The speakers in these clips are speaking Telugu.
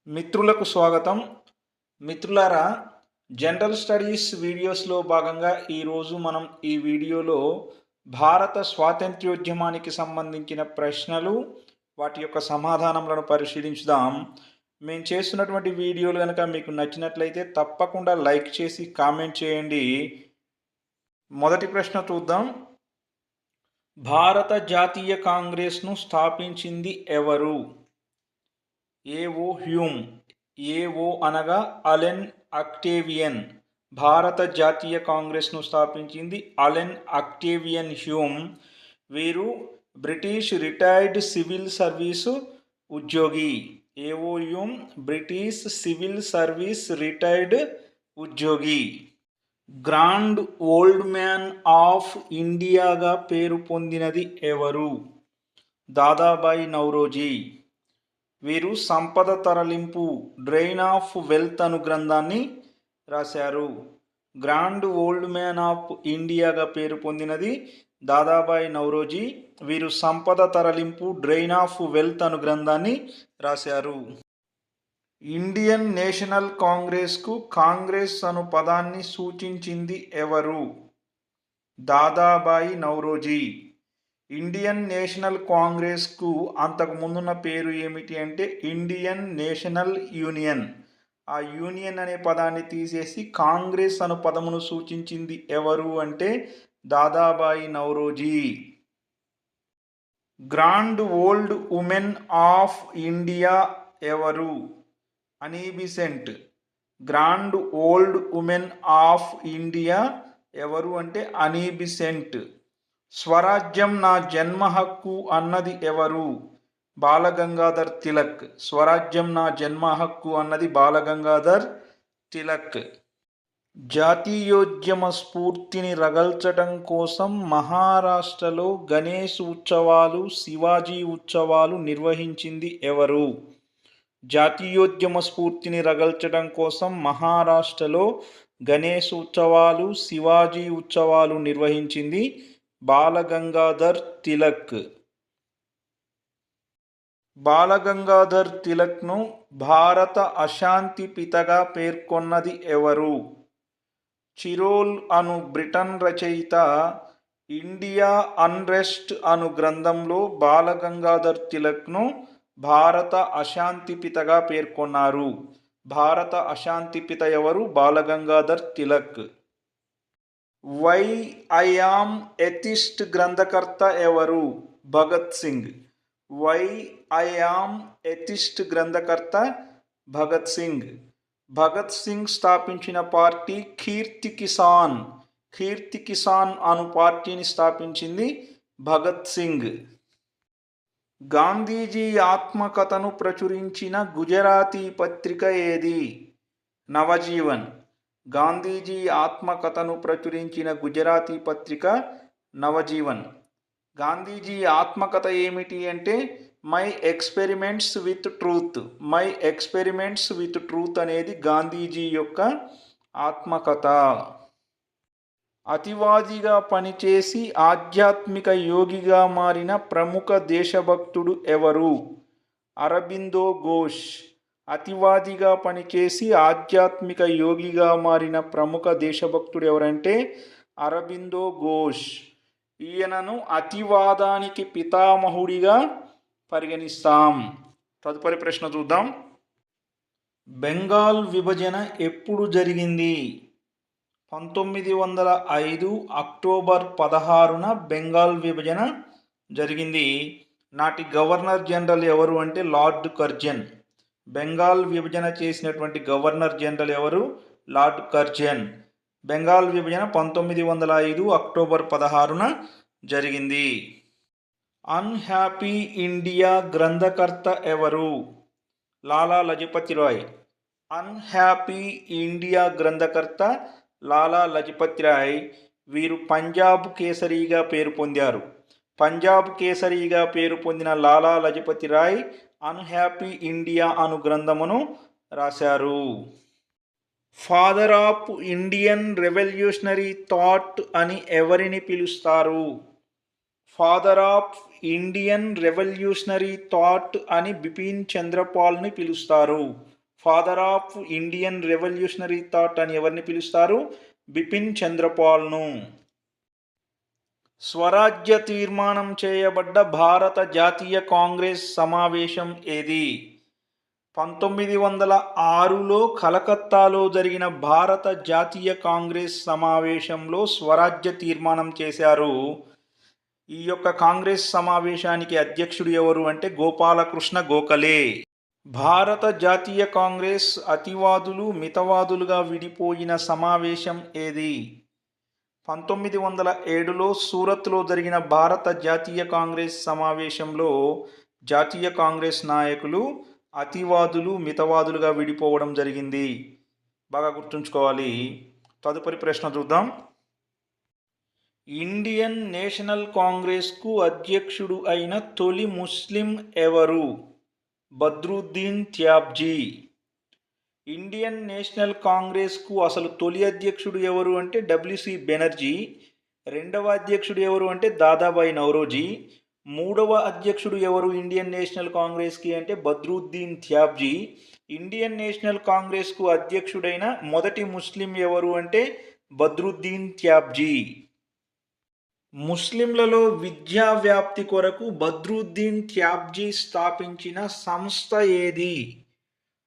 మిత్రులకు స్వాగతం. మిత్రులారా, జనరల్ స్టడీస్ వీడియోస్లో భాగంగా ఈరోజు మనం ఈ వీడియోలో భారత స్వాతంత్ర్యోద్యమానికి సంబంధించిన ప్రశ్నలు, వాటి యొక్క సమాధానములను పరిశీలించుదాం. మేము చేస్తున్నటువంటి వీడియోలు కనుక మీకు నచ్చినట్లయితే తప్పకుండా లైక్ చేసి కామెంట్ చేయండి. మొదటి ప్రశ్న చూద్దాం. భారత జాతీయ కాంగ్రెస్ను స్థాపించింది ఎవరు? AO Hume. ఏఓ అనగా అలెన్ అక్టేవియన్. భారత జాతీయ కాంగ్రెస్ను స్థాపించింది అలెన్ అక్టేవియన్ హ్యూమ్. వీరు బ్రిటిష్ రిటైర్డ్ సివిల్ సర్వీసు ఉద్యోగి. AO Hume British civil service retired ఉద్యోగి. గ్రాండ్ ఓల్డ్ మ్యాన్ ఆఫ్ ఇండియాగా పేరు పొందినది ఎవరు? దాదాబాయి నౌరోజీ. వీరు సంపద తరలింపు డ్రైన్ ఆఫ్ వెల్త్ అను గ్రంథాన్ని రాశారు. గ్రాండ్ ఓల్డ్ మ్యాన్ ఆఫ్ ఇండియాగా పేరు పొందినది దాదాబాయి నౌరోజీ. వీరు సంపద తరలింపు డ్రైన్ ఆఫ్ వెల్త్ అను గ్రంథాన్ని రాశారు. ఇండియన్ నేషనల్ కాంగ్రెస్కు కాంగ్రెస్ అను పదాన్ని సూచించింది ఎవరు? దాదాబాయి నౌరోజీ. ఇండియన్ నేషనల్ కాంగ్రెస్కు అంతకు ముందున్న పేరు ఏమిటి అంటే ఇండియన్ నేషనల్ యూనియన్. ఆ యూనియన్ అనే పదాన్ని తీసేసి కాంగ్రెస్ అను పదమును సూచించింది ఎవరు అంటే Dadabhai Naoroji. Grand old women of India ఎవరు? అనీ Besant. Grand old women of India ఎవరు అంటే అనీ బెసెంట్. స్వరాజ్యం నా జన్మ హక్కు అన్నది ఎవరు? బాలగంగాధర్ తిలక్. స్వరాజ్యం నా జన్మ హక్కు అన్నది బాలగంగాధర్ తిలక్. జాతీయోద్యమ స్ఫూర్తిని రగల్చటం కోసం మహారాష్ట్రలో గణేష్ ఉత్సవాలు, శివాజీ ఉత్సవాలు నిర్వహించింది ఎవరు? జాతీయోద్యమ స్ఫూర్తిని రగల్చడం కోసం మహారాష్ట్రలో గణేష్ ఉత్సవాలు, శివాజీ ఉత్సవాలు నిర్వహించింది బాలగంగాధర్ తిలక్. బాలగంగాధర్ తిలక్ను భారత అశాంతి పితగా పేర్కొన్నది ఎవరు? చిరోల్ అను బ్రిటన్ రచయిత ఇండియా అన్రెస్ట్ అను గ్రంథంలో బాలగంగాధర్ తిలక్ను భారత అశాంతి పితగా పేర్కొన్నారు. భారత అశాంతి పిత ఎవరు? Balgangadhar Tilak. Why I am atheist గ్రంథకర్త ఎవరు? Bhagat Singh. Why I am atheist గ్రంథకర్త భగత్ సింగ్. భగత్ సింగ్ స్థాపించిన పార్టీ కీర్తి కిసాన్. కీర్తి కిసాన్ అను పార్టీని స్థాపించింది భగత్ సింగ్. గాంధీజీ ఆత్మకథను ప్రచురించిన గుజరాతీ పత్రిక ఏది? నవజీవన్. గాంధీజీ ఆత్మకథను ప్రచురించిన గుజరాతీ పత్రిక నవజీవన్. గాంధీజీ ఆత్మకథ ఏమిటి అంటే my experiments with truth. My experiments with truth అనేది గాంధీజీ యొక్క ఆత్మకథ. అతివాదిగా పనిచేసి ఆధ్యాత్మిక యోగిగా మారిన ప్రముఖ దేశభక్తుడు ఎవరు? అరబిందో ఘోష్. అతివాదిగా పనిచేసి ఆధ్యాత్మిక యోగిగా మారిన ప్రముఖ దేశభక్తుడు ఎవరంటే అరబిందో ఘోష్. ఈయనను అతివాదానికి పితామహుడిగా పరిగణిస్తాం. తదుపరి ప్రశ్న చూద్దాం. బెంగాల్ విభజన ఎప్పుడు జరిగింది? 1905 అక్టోబర్ 16న బెంగాల్ విభజన జరిగింది. నాటి గవర్నర్ జనరల్ ఎవరు అంటే లార్డ్ కర్జన్. బెంగాల్ విభజన చేసినటువంటి గవర్నర్ జనరల్ ఎవరు? Lord Curzon. బెంగాల్ విభజన 1905 అక్టోబర్ 16న జరిగింది. అన్హ్యాపీ ఇండియా గ్రంథకర్త ఎవరు? లాలా లజపతి రాయ్. అన్హ్యాపీ ఇండియా గ్రంథకర్త లాలా లజపతి రాయ్. వీరు పంజాబ్ కేసరిగా పేరు పొందారు. పంజాబ్ కేసరిగా పేరు పొందిన లాలా లజపతి రాయ్ అన్హ్యాపీ ఇండియా అను గ్రంథమును రాశారు. Father of Indian revolutionary thought అని ఎవరిని పిలుస్తారు? Father of Indian revolutionary thought అని బిపిన్ చంద్రపాల్ని పిలుస్తారు. Father of Indian revolutionary thought అని ఎవరిని పిలుస్తారు? బిపిన్ చంద్రపాల్ను. స్వరాజ్య తీర్మానం చేయబడ్డ భారత జాతీయ కాంగ్రెస్ సమావేశం ఏది? 1906లో కలకత్తాలో జరిగిన భారత జాతీయ కాంగ్రెస్ సమావేశంలో స్వరాజ్య తీర్మానం చేశారు. ఈ యొక్క కాంగ్రెస్ సమావేశానికి అధ్యక్షుడు ఎవరు అంటే గోపాలకృష్ణ గోఖలే. భారత జాతీయ కాంగ్రెస్ అతివాదులు మితవాదులుగా విడిపోయిన సమావేశం ఏది? 1907లో సూరత్లో జరిగిన భారత జాతీయ కాంగ్రెస్ సమావేశంలో జాతీయ కాంగ్రెస్ నాయకులు అతివాదులు మితవాదులుగా విడిపోవడం జరిగింది. బాగా గుర్తుంచుకోవాలి. తదుపరి ప్రశ్న చూద్దాం. ఇండియన్ నేషనల్ కాంగ్రెస్కు అధ్యక్షుడు అయిన తొలి ముస్లిం ఎవరు? బద్రుద్దీన్ త్యాబ్జీ. ఇండియన్ నేషనల్ కాంగ్రెస్కు అసలు తొలి అధ్యక్షుడు ఎవరు అంటే డబ్ల్యూసి బెనర్జీ. రెండవ అధ్యక్షుడు ఎవరు అంటే దాదాబాయి నౌరోజీ. మూడవ అధ్యక్షుడు ఎవరు ఇండియన్ నేషనల్ కాంగ్రెస్కి అంటే బద్రుద్దీన్ త్యాబ్జీ. ఇండియన్ నేషనల్ కాంగ్రెస్కు అధ్యక్షుడైన మొదటి ముస్లిం ఎవరు అంటే బద్రుద్దీన్ త్యాబ్జీ. ముస్లింలలో విద్యా వ్యాప్తి కొరకు బద్రుద్దీన్ త్యాబ్జీ స్థాపించిన సంస్థ ఏది?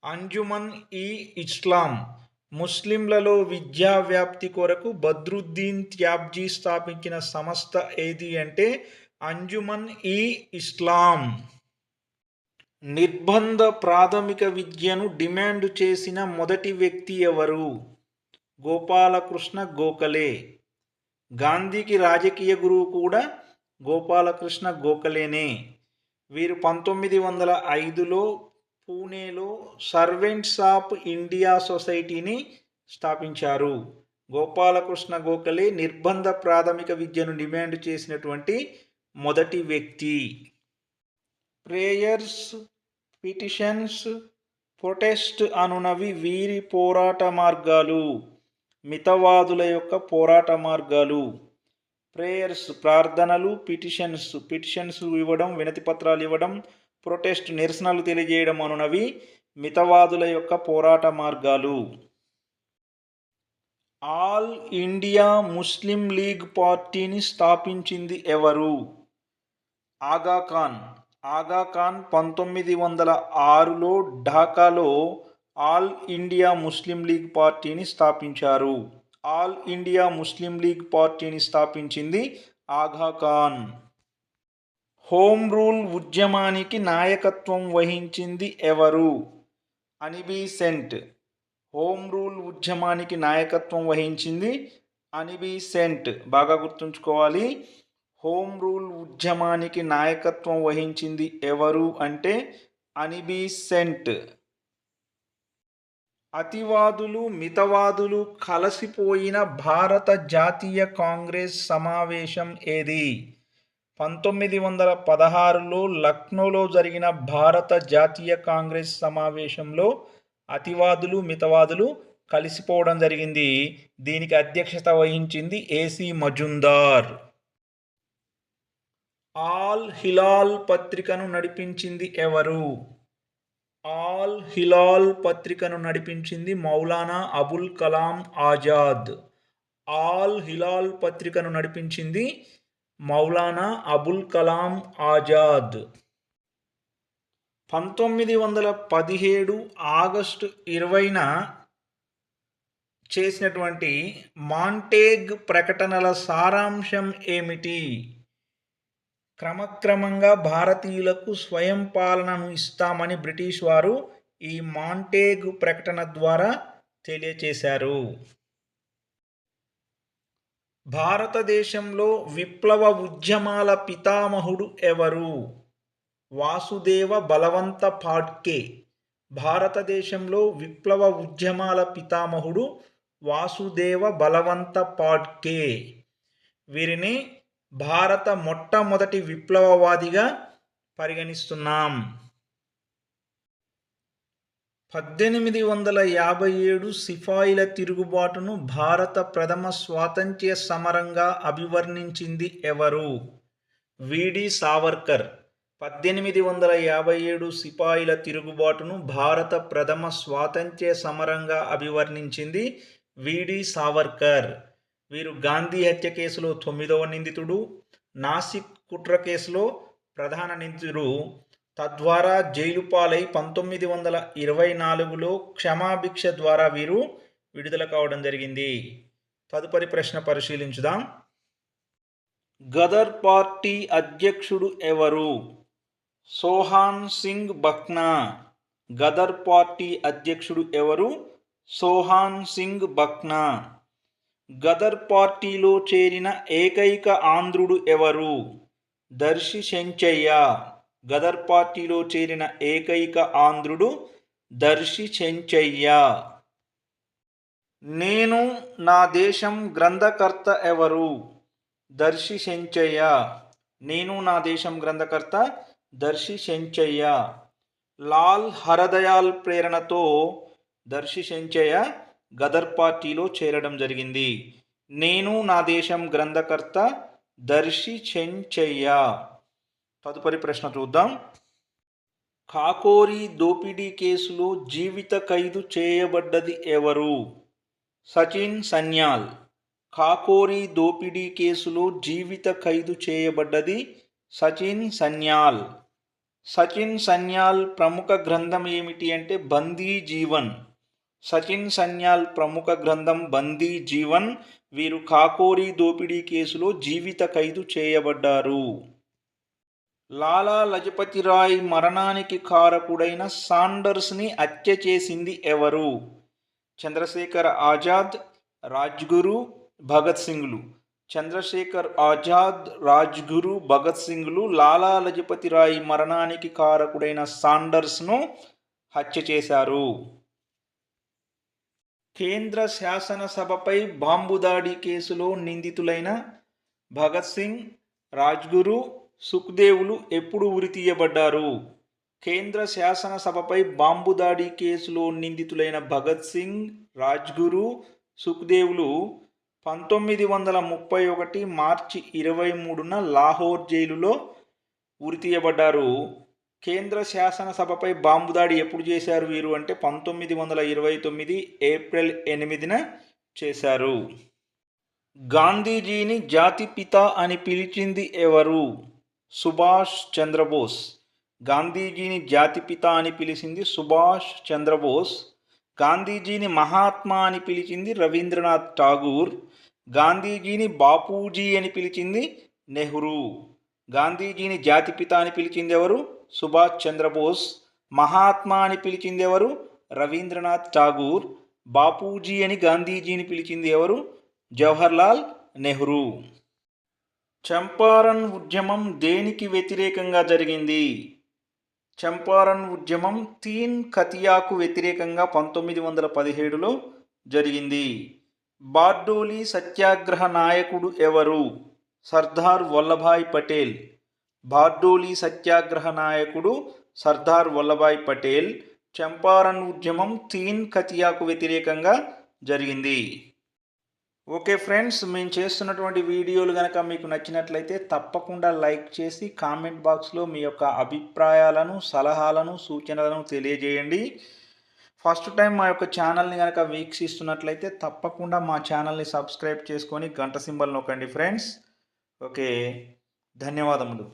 అంజుమన్ ఈ ఇస్లాం. ముస్లింలలో విద్యా వ్యాప్తి కొరకు బద్రుద్దీన్ త్యాబ్జీ స్థాపించిన సంస్థ ఏది అంటే అంజుమన్ ఈ ఇస్లాం. నిర్బంధ ప్రాథమిక విద్యను డిమాండ్ చేసిన మొదటి వ్యక్తి ఎవరు? గోపాలకృష్ణ గోఖలే. గాంధీకి రాజకీయ గురువు కూడా గోపాలకృష్ణ గోఖలేనే. వీరు 1905లో పూణేలో సర్వెంట్స్ ఆఫ్ ఇండియా సొసైటీని స్థాపించారు. గోపాలకృష్ణ గోఖలే నిర్బంధ ప్రాథమిక విద్యను డిమాండ్ చేసినటువంటి మొదటి వ్యక్తి. ప్రేయర్స్, పిటిషన్స్, ప్రొటెస్ట్ అనునవి వీరి పోరాట మార్గాలు. మితవాదుల యొక్క పోరాట మార్గాలు. ప్రేయర్స్ ప్రార్థనలు, పిటిషన్స్ ఇవ్వడం, వినతి పత్రాలు ఇవ్వడం, ప్రొటెస్ట్ నిరసనలు తెలియజేయడం అనునవి మితవాదుల యొక్క పోరాట మార్గాలు. ఆల్ ఇండియా ముస్లిం లీగ్ పార్టీని స్థాపించింది ఎవరు? ఆగాఖాన్. ఆగాఖాన్ 1906లో ఢాకాలో ఆల్ ఇండియా ముస్లిం లీగ్ పార్టీని స్థాపించారు. ఆల్ ఇండియా ముస్లిం లీగ్ పార్టీని స్థాపించింది ఆగాఖాన్. హోమ్ రూల్ ఉద్యమానికి నాయకత్వం వహించింది ఎవరు? అనిబీ సెంట్. హోమ్ రూల్ ఉద్యమానికి నాయకత్వం వహించింది అనిబీ సెంట్. బాగా గుర్తుంచుకోవాలి. హోమ్ రూల్ ఉద్యమానికి నాయకత్వం వహించింది ఎవరు అంటే అనిబీ సెంట్. అతివాదులు మితవాదులు కలసిపోయిన భారత జాతీయ కాంగ్రెస్ సమావేశం ఏది? 1916లో లక్నోలో జరిగిన భారత జాతీయ కాంగ్రెస్ సమావేశంలో అతివాదులు మితవాదులు కలిసిపోవడం జరిగింది. దీనికి అధ్యక్షత వహించింది ఏసీ మజుందార్. ఆల్ హిలాల్ పత్రికను నడిపించింది ఎవరు? ఆల్ హిలాల్ పత్రికను నడిపించింది మౌలానా అబుల్ కలాం ఆజాద్. ఆల్ హిలాల్ పత్రికను నడిపించింది మౌలానా అబుల్ కలాం ఆజాద్. 1917 ఆగస్టు 20న చేసినటువంటి మాంటేగ్ ప్రకటనల సారాంశం ఏమిటి? క్రమక్రమంగా భారతీయులకు స్వయం పాలనను ఇస్తామని బ్రిటిష్ వారు ఈ మాంటేగ్ ప్రకటన ద్వారా తెలియచేశారు. భారతదేశంలో విప్లవ ఉద్యమాల పితామహుడు ఎవరు? వాసుదేవ బలవంత ఫాడ్కే. భారతదేశంలో విప్లవ ఉద్యమాల పితామహుడు వాసుదేవ బలవంత ఫాడ్కే. వీరిని భారత మొట్టమొదటి విప్లవవాదిగా పరిగణిస్తున్నాం. 1857 సిపాయిల తిరుగుబాటును భారత ప్రథమ స్వాతంత్ర్య సమరంగా అభివర్ణించింది ఎవరు? విడి సావర్కర్ 1857 సిపాయిల తిరుగుబాటును భారత ప్రథమ స్వాతంత్ర్య సమరంగా అభివర్ణించింది విడి సావర్కర్. వీరు గాంధీ హత్య కేసులో 9వ నిందితుడు, నాసిక్ కుట్ర కేసులో ప్రధాన నిందితుడు. తద్వారా జైలు పాలై 1924లో క్షమాభిక్ష ద్వారా వీరు విడుదల కావడం జరిగింది. తదుపరి ప్రశ్న పరిశీలించుదాం. గదర్ పార్టీ అధ్యక్షుడు ఎవరు? సోహాన్ సింగ్ బక్నా. గదర్ పార్టీ అధ్యక్షుడు ఎవరు? సోహాన్ సింగ్ బక్నా. గదర్ పార్టీలో చేరిన ఏకైక ఆంధ్రుడు ఎవరు? దర్శి చెంచయ్య. గదర్ పార్టీలో చేరిన ఏకైక ఆంధ్రుడు దర్శి చెంచయ్య. నేను నా దేశం గ్రంథకర్త ఎవరు? దర్శి చెంచయ్య. నేను నా దేశం గ్రంథకర్త దర్శి చెంచయ్య. లాల్ హరదయాల్ ప్రేరణతో దర్శి చెంచయ్య గదర్ పార్టీలో చేరడం జరిగింది. నేను నా దేశం గ్రంథకర్త దర్శి చెంచయ్య. తదుపరి ప్రశ్న చూద్దాం. కాకోరీ దోపిడీ కేసులో జీవిత ఖైదు చేయబడ్డది ఎవరు? సచిన్ సన్యాల్. కాకోరీ దోపిడీ కేసులో జీవిత ఖైదు చేయబడ్డది సచిన్ సన్యాల్. సచిన్ సన్యాల్ ప్రముఖ గ్రంథం ఏమిటి అంటే బందీ జీవన్. సచిన్ సన్యాల్ ప్రముఖ గ్రంథం బందీ జీవన్. వీరు కాకోరీ దోపిడీ కేసులో జీవిత ఖైదు చేయబడ్డారు. లాలా లజపతి రాయ్ మరణానికి కారకుడైన సాండర్స్ని హత్య చేసింది ఎవరు? చంద్రశేఖర్ ఆజాద్, రాజ్గురు, భగత్ సింగ్లు. చంద్రశేఖర్ ఆజాద్, రాజ్గురు, భగత్ సింగ్లు లాలా లజపతి రాయ్ మరణానికి కారకుడైన సాండర్స్ను హత్య చేశారు. కేంద్ర శాసనసభపై బాంబు దాడి కేసులో నిందితులైన భగత్ సింగ్, రాజ్గురు, సుఖ్దేవులు ఎప్పుడు ఉరితీయబడ్డారు? కేంద్ర శాసనసభపై బాంబు దాడి కేసులో నిందితులైన భగత్ సింగ్, రాజ్గురు, సుఖ్దేవులు 1931 మార్చి 23న లాహోర్ జైలులో ఉరితీయబడ్డారు. కేంద్ర శాసనసభపై బాంబు దాడి ఎప్పుడు చేశారు వీరు అంటే 1929 ఏప్రిల్ 8న చేశారు. గాంధీజీని జాతిపిత అని పిలిచింది ఎవరు? సుభాష్ చంద్రబోస్. గాంధీజీని జాతిపిత అని పిలిచింది సుభాష్ చంద్రబోస్. గాంధీజీని మహాత్మా అని పిలిచింది రవీంద్రనాథ్ ఠాగూర్. గాంధీజీని బాపూజీ అని పిలిచింది నెహ్రూ. గాంధీజీని జాతిపిత అని పిలిచింది ఎవరు? సుభాష్ చంద్రబోస్. మహాత్మా అని పిలిచింది ఎవరు? రవీంద్రనాథ్ ఠాగూర్. బాపూజీ అని గాంధీజీని పిలిచింది ఎవరు? జవహర్లాల్ నెహ్రూ. చంపారన్ ఉద్యమం దేనికి వ్యతిరేకంగా జరిగింది? చంపారన్ ఉద్యమం తీన్ ఖతియాకు వ్యతిరేకంగా 1917లో జరిగింది. బార్డోలీ సత్యాగ్రహ నాయకుడు ఎవరు? సర్దార్ వల్లభాయ్ పటేల్. బార్డోలీ సత్యాగ్రహ నాయకుడు సర్దార్ వల్లభాయ్ పటేల్. చంపారన్ ఉద్యమం తీన్ ఖతియాకు వ్యతిరేకంగా జరిగింది. ఓకే ఫ్రెండ్స్, మేము చేస్తున్నటువంటి వీడియోలు కనుక మీకు నచ్చినట్లయితే తప్పకుండా లైక్ చేసి కామెంట్ బాక్స్లో మీ యొక్క అభిప్రాయాలను, సలహాలను, సూచనలను తెలియజేయండి. ఫస్ట్ టైం మా యొక్క ఛానల్ని కనుక వీక్షిస్తున్నట్లయితే తప్పకుండా మా ఛానల్ని సబ్స్క్రైబ్ చేసుకొని గంట సింబల్ నొక్కండి ఫ్రెండ్స్. ఓకే, ధన్యవాదములు.